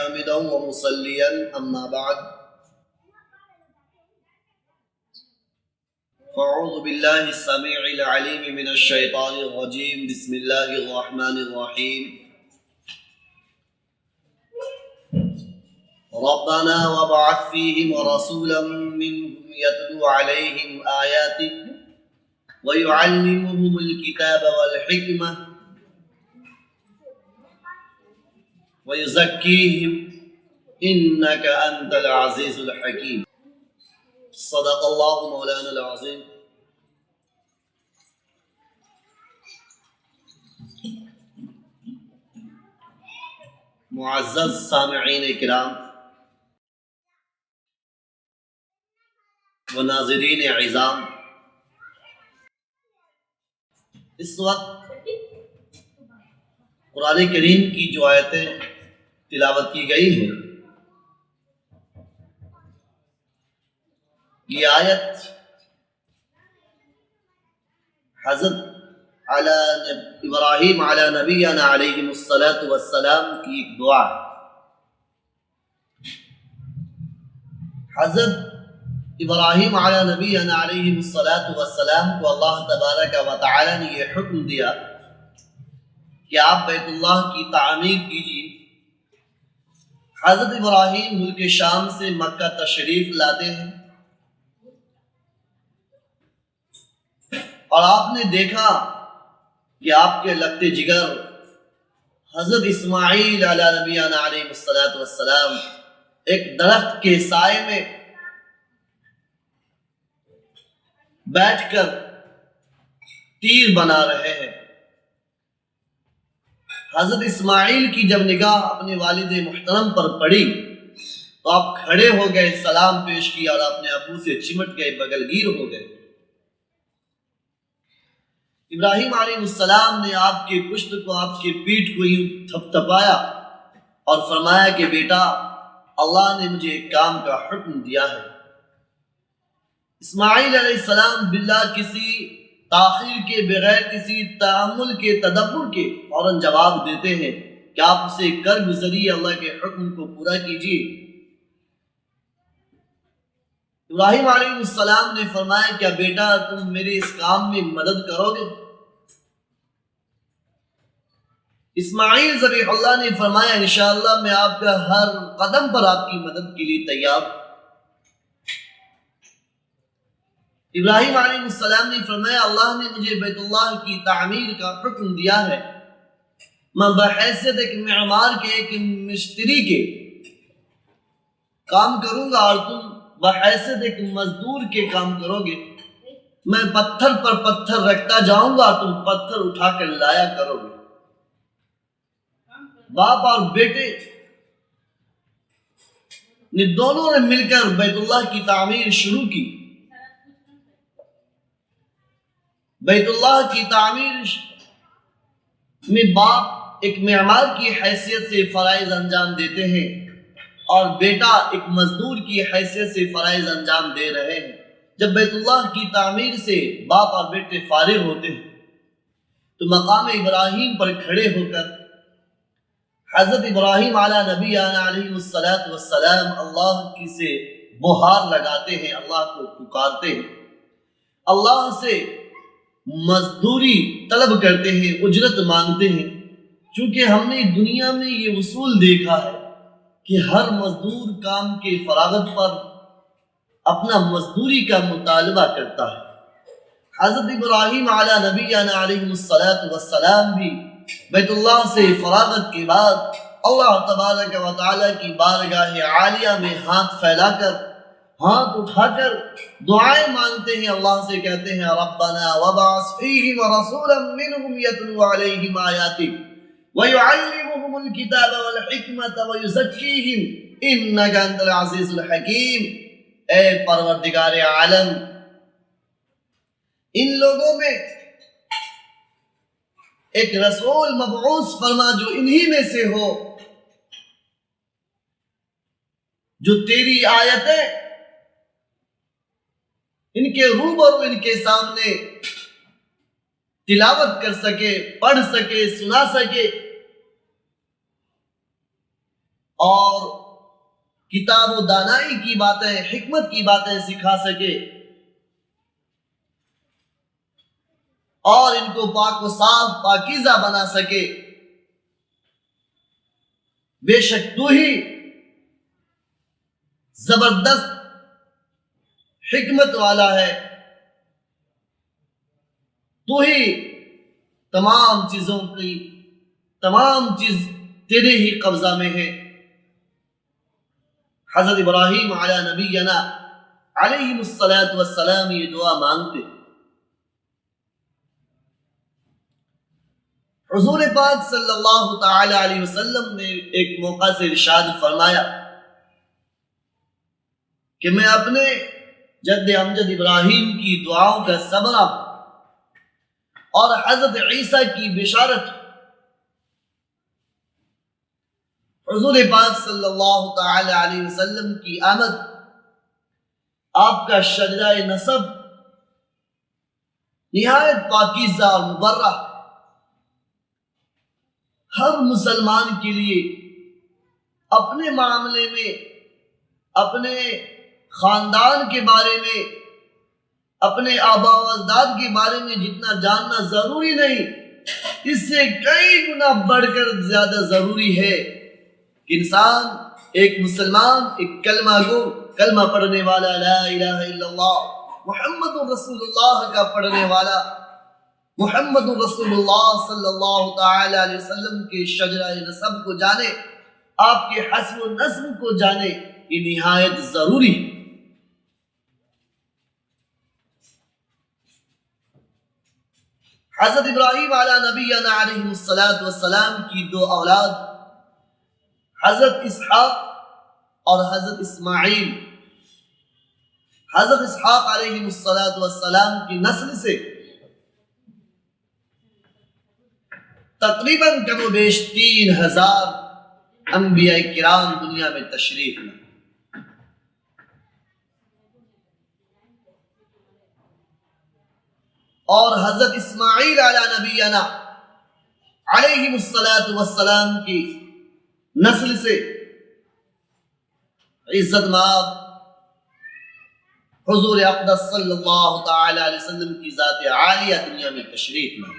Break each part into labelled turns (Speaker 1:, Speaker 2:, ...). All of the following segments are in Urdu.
Speaker 1: حامدا ومصليا أما بعد فأعوذ بالله السميع العليم من الشيطان الرجيم بسم الله الرحمن الرحيم ربنا وابعث فيهم رسولا منهم يتلو عليهم آياتك ويعلمهم الكتاب والحكمة ويزكيهم إنك أنت العزيز الحكيم صدق الله مولانا العظيم. معزز سامعین کرام و ناظرین عظام، اس وقت قرآن کریم کی جو آیتیں تلاوت کی گئی ہیں، یہ آیت حضرت ابراہیم علی نبینا علیہ السلام کی ایک دعا ہے۔ حضرت ابراہیم علی نبینا علیہ السلام کو اللہ تبارک و تعالی نے یہ حکم دیا کہ آپ بیت اللہ کی تعمیر کیجیے۔ حضرت ابراہیم ملک شام سے مکہ تشریف لاتے ہیں اور آپ نے دیکھا کہ آپ کے لگتے جگر حضرت اسماعیل علیہ نبینا علیہ السلام ایک درخت کے سائے میں بیٹھ کر تیر بنا رہے ہیں۔ حضرت اسماعیل کی جب نگاہ اپنے والد محترم پر پڑی تو آپ کھڑے ہو گئے، سلام پیش کیا اور اپنے ابو سے چمٹ گئے، بغل گیر ہو گئے۔ ابراہیم علیہ السلام نے آپ کی پشت کو، آپ کی پیٹھ کو یوں تھپ تھپایا اور فرمایا کہ بیٹا، اللہ نے مجھے ایک کام کا حکم دیا ہے۔ اسماعیل علیہ السلام باللہ کسی تاخیر کے بغیر، کسی تأمل کے، تدبر کے فوراً جواب دیتے ہیں کہ آپ اسے کر گزریے، اللہ کے حکم کو پورا کیجیے۔ ابراہیم علیہ السلام نے فرمایا کیا بیٹا تم میرے اس کام میں مدد کرو گے؟ اسماعیل ذبیح اللہ نے فرمایا انشاءاللہ میں آپ کا ہر قدم پر آپ کی مدد کے لیے تیار۔ ابراہیم علیہ السلام نے فرمایا اللہ نے مجھے بیت اللہ کی تعمیر کا حکم دیا ہے، میں بحیثیت ایک معمار کے، ایک مستری کے کام کروں گا اور تم بحیثیت ایک مزدور کے کام کرو گے۔ میں پتھر پر پتھر رکھتا جاؤں گا اور تم پتھر اٹھا کر لایا کرو گے۔ باپ اور بیٹے نے دونوں نے مل کر بیت اللہ کی تعمیر شروع کی۔ بیت اللہ کی تعمیر میں باپ ایک معمار کی حیثیت سے فرائض انجام دیتے ہیں اور بیٹا ایک مزدور کی حیثیت سے فرائض انجام دے رہے ہیں۔ جب بیت اللہ کی تعمیر سے باپ اور بیٹے فارغ ہوتے ہیں تو مقام ابراہیم پر کھڑے ہو کر حضرت ابراہیم علیہ نبینا علیہ السلام اللہ کی سے بہار لگاتے ہیں، اللہ کو پکارتے ہیں، اللہ سے مزدوری طلب کرتے ہیں، اجرت مانگتے ہیں۔ چونکہ ہم نے دنیا میں یہ اصول دیکھا ہے کہ ہر مزدور کام کے فراغت پر اپنا مزدوری کا مطالبہ کرتا ہے۔ حضرت ابراہیم علیہ نبینا علیہ السلام بھی بیت اللہ سے فراغت کے بعد اللہ تبارک و تعالی کی بارگاہ عالیہ میں ہاتھ پھیلا کر، ہاتھ اٹھا کر دعائیں مانگتے ہیں، اللہ سے کہتے ہیں ربنا وابعث فیہم رسولا منہم یتلو علیہم آیاتک ویعلمہم الکتاب والحکمت ویزکیہم انک انت العزیز الحکیم۔ اے پروردگار عالم، ان لوگوں میں ایک رسول مبعوث فرما جو انہی میں سے ہو، جو تیری آیتیں ان کے روبرو، ان کے سامنے تلاوت کر سکے، پڑھ سکے، سنا سکے اور کتاب و دانائی کی باتیں، حکمت کی باتیں سکھا سکے اور ان کو پاک و صاف پاکیزہ بنا سکے، بے شک تو ہی زبردست حکمت والا ہے، تو ہی تمام چیزوں کی تمام چیز تیرے ہی قبضہ میں ہے۔ حضرت ابراہیم علی نبینا علیہ الصلاۃ والسلام یہ دعا مانگتے۔ حضور پاک صلی اللہ تعالی علیہ وسلم نے ایک موقع سے ارشاد فرمایا کہ میں اپنے جد امجد ابراہیم کی دعاؤں کا ثمرہ اور حضرت عیسیٰ کی بشارت حضور پاک صلی اللہ تعالی علیہ وسلم کی آمد، آپ کا شجرہ نسب نہایت پاکیزہ اور مبرہ، ہر مسلمان کے لیے اپنے معاملے میں، اپنے خاندان کے بارے میں، اپنے آبا و اجداد کے بارے میں جتنا جاننا ضروری نہیں، اس سے کئی گنا بڑھ کر زیادہ ضروری ہے کہ انسان، ایک مسلمان، ایک کلمہ گو، کلمہ پڑھنے والا، لا الہ الا اللہ محمد رسول اللہ کا پڑھنے والا، محمد رسول اللہ صلی اللہ تعالی علیہ وسلم کے شجرہ نسب کو جانے، آپ کے حسب و نسب کو جانے، یہ نہایت ضروری ہے۔ حضرت ابراہیم علی نبینا علیہ الصلاۃ والسلام کی دو اولاد حضرت اسحاق اور حضرت اسماعیل، حضرت اسحاق علیہ الصلاۃ والسلام کی نسل سے تقریباً کم و بیش 3000 انبیاء کرام دنیا میں تشریف لائے۔ اور حضرت اسماعیل علی نبینا علیہ الصلاۃ والسلام کی نسل سے عزت مآب حضور اقدس صلی اللہ تعالی علیہ وسلم کی ذات عالیہ دنیا میں تشریف لائے۔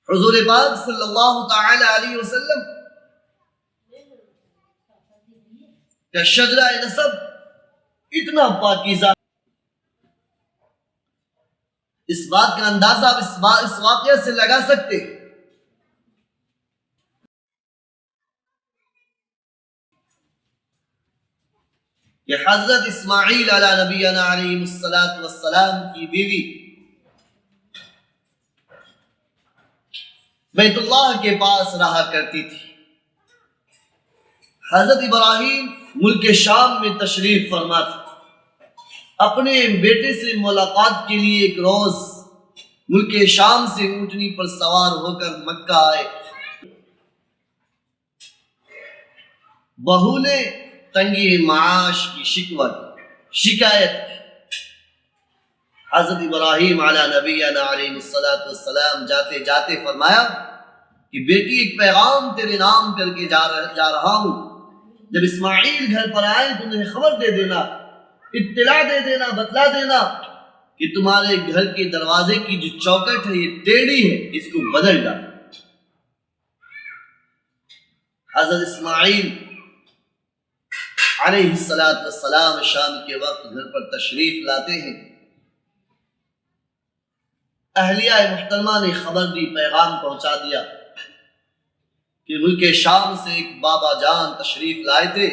Speaker 1: حضور پاک صلی اللہ تعالی علیہ وسلم کا شجرہ نسب اتنا پاکیزہ، اس بات کا اندازہ آپ اس واقعہ سے لگا سکتے کہ حضرت اسماعیل علی نبینا علیہ الصلاۃ والسلام کی بیوی بیت اللہ کے پاس رہا کرتی تھی۔ حضرت ابراہیم ملک شام میں تشریف فرما تھے، اپنے بیٹے سے ملاقات کے لیے ایک روز ملک شام سے اونٹنی پر سوار ہو کر مکہ آئے۔ بہو نے تنگی معاش کی شکایت کی۔ حضرت ابراہیم علی نبینا علیہ الصلاۃ والسلام جاتے جاتے فرمایا کہ بیٹی ایک پیغام تیرے نام کر کے جا رہا ہوں، جب اسماعیل گھر پر آئے تو انہیں خبر دے دینا، اطلاع دے دینا، بتلا دینا کہ تمہارے گھر کے دروازے کی جو چوکٹ ہے یہ ٹیڑھی ہے، اس کو بدل ڈال۔ حضرت اسماعیل علیہ السلام شام کے وقت گھر پر تشریف لاتے ہیں۔ اہلیہ محترمہ نے خبر دی، پیغام پہنچا دیا کہ ملک شام سے ایک بابا جان تشریف لائے تھے،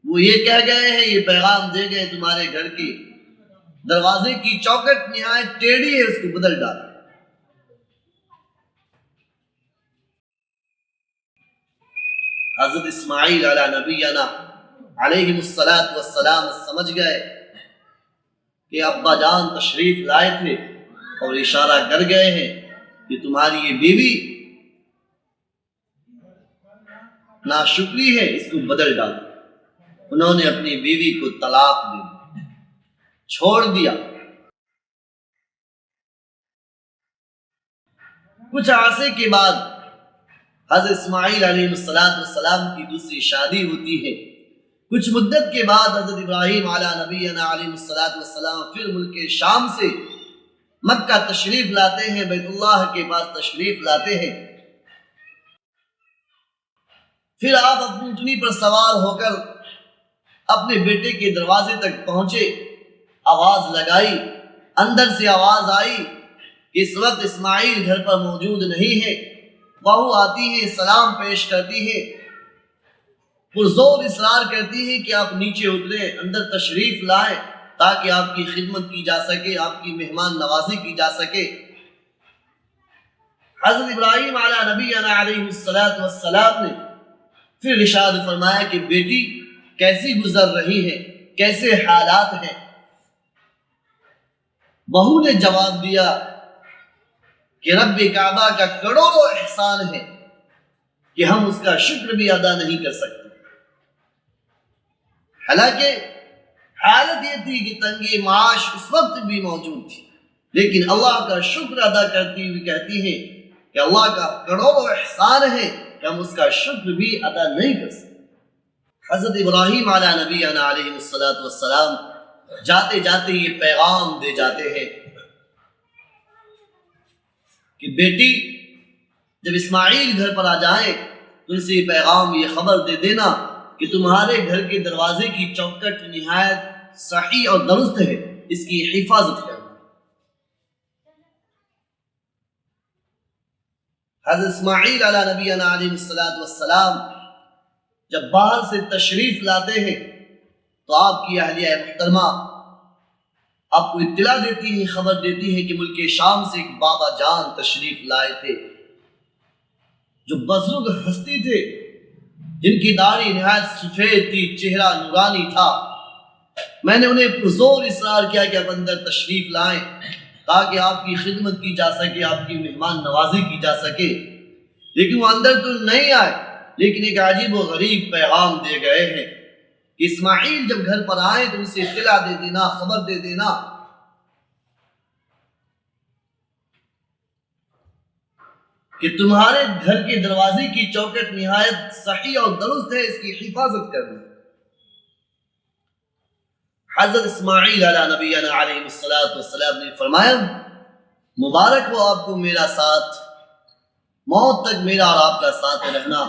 Speaker 1: وہ یہ کہہ گئے ہیں، یہ پیغام دے گئے تمہارے گھر کے دروازے کی چوکٹ نہایت ٹیڑھی ہے، اس کو بدل ڈال۔ حضرت اسماعیل علی نبینا علیہ الصلاۃ والسلام سمجھ گئے کہ ابا جان تشریف لائے تھے اور اشارہ کر گئے ہیں کہ تمہاری یہ بیوی ناشکری ہے، اس کو بدل ڈال۔ انہوں نے اپنی بیوی کو طلاق دے دی، چھوڑ دیا۔ کچھ عرصے کے بعد حضرت اسماعیل علیہ السلام کی دوسری شادی ہوتی ہے۔ کچھ مدت کے بعد حضرت ابراہیم علیہ نبینا علیہ السلام پھر ملک شام سے مکہ تشریف لاتے ہیں، بیت اللہ کے پاس تشریف لاتے ہیں۔ پھر آپ اپنی اونٹنی پر سوار ہو کر اپنے بیٹے کے دروازے تک پہنچے، آواز لگائی، اندر سے آواز آئی کہ اس وقت اسماعیل گھر پر موجود نہیں ہے۔ بہو آتی ہے، سلام پیش کرتی ہے، پرزور اصرار کرتی ہے کہ آپ نیچے اتریں، اندر تشریف لائیں تاکہ آپ کی خدمت کی جا سکے، آپ کی مہمان نوازی کی جا سکے۔ حضرت ابراہیم علیہ نبینا علیہ السلام نے پھر ارشاد فرمایا کہ بیٹی کیسی گزر رہی ہے، کیسے حالات ہیں؟ بہو نے جواب دیا کہ رب کعبہ کا کروڑوں احسان ہے کہ ہم اس کا شکر بھی ادا نہیں کر سکتے۔ حالانکہ حالت یہ تھی کہ تنگی معاش اس وقت بھی موجود تھی، لیکن اللہ کا شکر ادا کرتی ہوئی کہتی ہے کہ اللہ کا کروڑوں احسان ہے کہ ہم اس کا شکر بھی ادا نہیں کر سکتے۔ حضرت ابراہیم علیہ نبینا علیہ السلام جاتے جاتے یہ پیغام دے جاتے ہیں کہ بیٹی جب اسماعیل گھر پر آ جائیں تو اسے یہ پیغام، یہ خبر دے دینا کہ تمہارے گھر کے دروازے کی چوکٹ نہایت صحیح اور درست ہے، اس کی حفاظت کرنا۔ حضرت اسماعیل علیہ نبینا علیہ السلام جب باہر سے تشریف لاتے ہیں تو آپ کی اہلیہ محترمہ آپ کو اطلاع دیتی ہے، خبر دیتی ہے کہ ملک شام سے ایک بابا جان تشریف لائے تھے جو بزرگ ہستی تھے، جن کی داڑھی نہایت سفید تھی، چہرہ نورانی تھا۔ میں نے انہیں پرزور اصرار کیا کہ آپ اندر تشریف لائیں تاکہ آپ کی خدمت کی جا سکے، آپ کی مہمان نوازی کی جا سکے، لیکن وہ اندر تو نہیں آئے، لیکن ایک عجیب و غریب پیغام دے گئے ہیں کہ اسماعیل جب گھر پر آئے تو اسے اطلاع دے دینا، خبر دے دینا کہ تمہارے گھر کے دروازے کی چوکٹ نہایت صحیح اور درست ہے، اس کی حفاظت کرنا۔ حضرت اسماعیل علیہ نبینا علیہ السلام نے فرمایا مبارک ہو آپ کو میرا ساتھ، موت تک میرا اور آپ کا ساتھ رہنا۔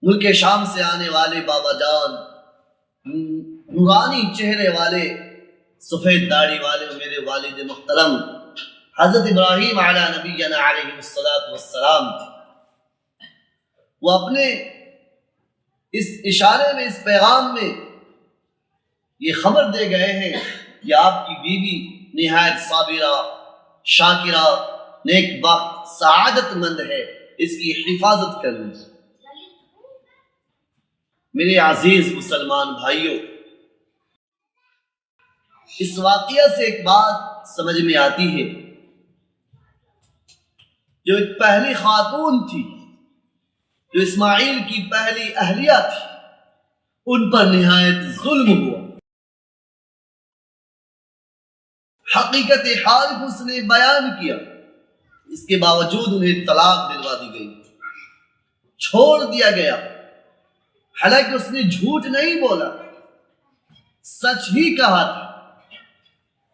Speaker 1: ملک شام سے آنے والے بابا جان، نورانی چہرے والے، سفید داڑھی والے میرے والد محترم حضرت ابراہیم علیہ نبینا علیہ السلام تھے۔ وہ اپنے اس اشارے میں، اس پیغام میں یہ خبر دے گئے ہیں کہ آپ کی بیوی نہایت صابرہ، شاکرہ، نیک بخت، سعادت مند ہے، اس کی حفاظت کرنی۔ میرے عزیز مسلمان بھائیوں، اس واقعہ سے ایک بات سمجھ میں آتی ہے، جو ایک پہلی خاتون تھی، جو اسماعیل کی پہلی اہلیہ تھی، ان پر نہایت ظلم ہوا۔ حقیقت حال کو اس نے بیان کیا، اس کے باوجود انہیں طلاق دلوا دی گئی، چھوڑ دیا گیا۔ حالانکہ اس نے جھوٹ نہیں بولا، سچ ہی کہا تھا،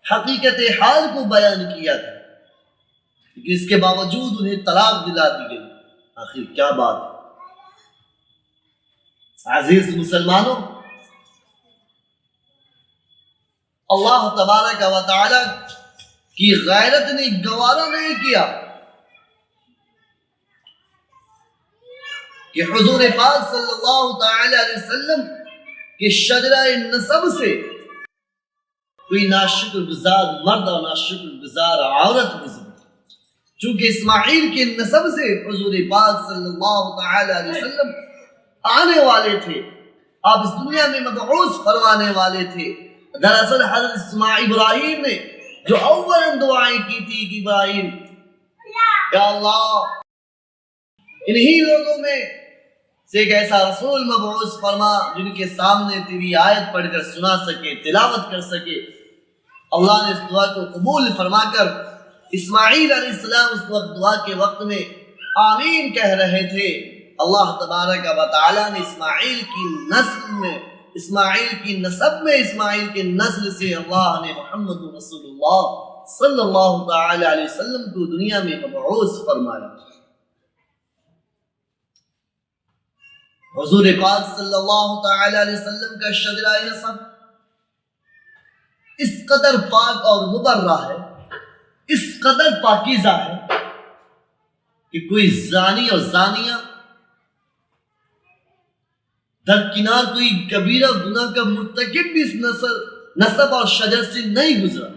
Speaker 1: حقیقت حال کو بیان کیا تھا، لیکن اس کے باوجود انہیں طلاق دلا دی گئی۔ آخر کیا بات ہے؟ عزیز مسلمانوں، اللہ تبارک و تعالی کی غیرت نے گوارا نہیں کیا کہ حضور پاک صلی اللہ تعالی علیہ وسلم کے شجرہ نسب سے کوئی ناشکر گزار مرد اور ناشکر گزار عورت گزرے۔ چونکہ اسماعیل کے نسب سے حضور پاک صلی اللہ تعالی علیہ وسلم آنے والے تھے، آپ اس دنیا میں مبعوث فرمانے والے تھے۔ دراصل حضرت اسماعیل ابراہیم نے جو اولاً دعائیں کی تھی کہ ابراہیم یا اللہ انہی لوگوں میں سے ایک ایسا رسول مبعوث فرما جن کے سامنے تیری آیت پڑھ کر سنا سکے، تلاوت کر سکے۔ اللہ نے اس دعا کو قبول فرما کر اسماعیل علیہ السلام اس وقت دعا کے وقت میں آمین کہہ رہے تھے، اللہ تبارک و تعالیٰ نے اسماعیل کی نسل میں، اسماعیل کی نسب میں، اسماعیل کے نسل سے اللہ نے محمد رسول اللہ صلی اللہ تعالی علیہ وسلم کو دنیا میں مبعوث فرمایا۔ حضور پاک صلی اللہ تعالی علیہ وسلم کا شجرہ نسب اس قدر پاک اور مبرہ ہے، اس قدر پاکیزہ ہے کہ کوئی زانی اور زانیہ درکنار کوئی کبیرہ گناہ کا مرتکب بھی اس نسب اور شجر سے نہیں گزرا۔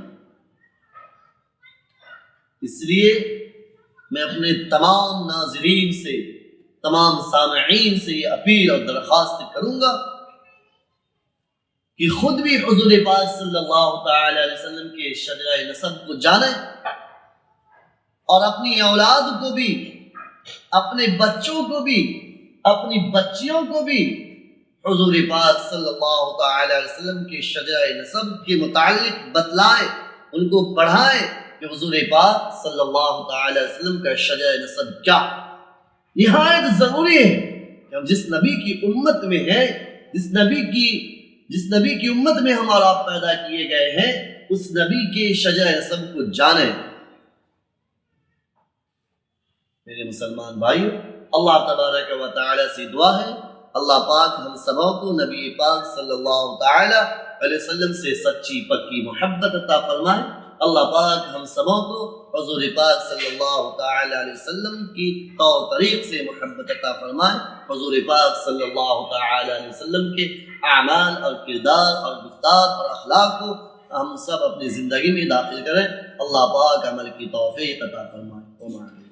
Speaker 1: اس لیے میں اپنے تمام ناظرین سے، تمام سامعین سے یہ اپیل اور درخواست کروں گا کہ خود بھی حضور پاک صلی اللہ تعالی علیہ وسلم کے شجرہ نسب کو جانیں اور اپنی اولاد کو بھی، اپنے بچوں کو بھی، اپنی بچیوں کو بھی حضور پاک صلی اللہ تعالی علیہ وسلم کے شجرہ نسب کے متعلق بتلائیں، ان کو پڑھائیں کہ حضور پاک صلی اللہ تعالی علیہ وسلم کا شجرہ نسب کیا۔ نہایت ضروری ہے کہ ہم جس نبی کی امت میں ہیں، جس نبی کی امت میں ہم اور آپ پیدا کیے گئے ہیں، اس نبی کے شجرہ نسب کو جانیں۔ میرے مسلمان بھائیو، اللہ تبارک و تعالی سے دعا ہے اللہ پاک ہم سبوں کو نبی پاک صلی اللہ تعالی علیہ وسلم سے سچی پکی محبت عطا فرمائے۔ اللہ پاک ہم سبوں کو حضور پاک صلی اللہ تعالی علیہ وسلم کی طور طریق سے محبت عطا فرمائے۔ حضور پاک صلی اللہ تعالی علیہ وسلم کے اعمال اور کردار اور گفتار اور اخلاق کو ہم سب اپنی زندگی میں داخل کریں۔ اللہ پاک عمل کی توفیق عطا فرمائے۔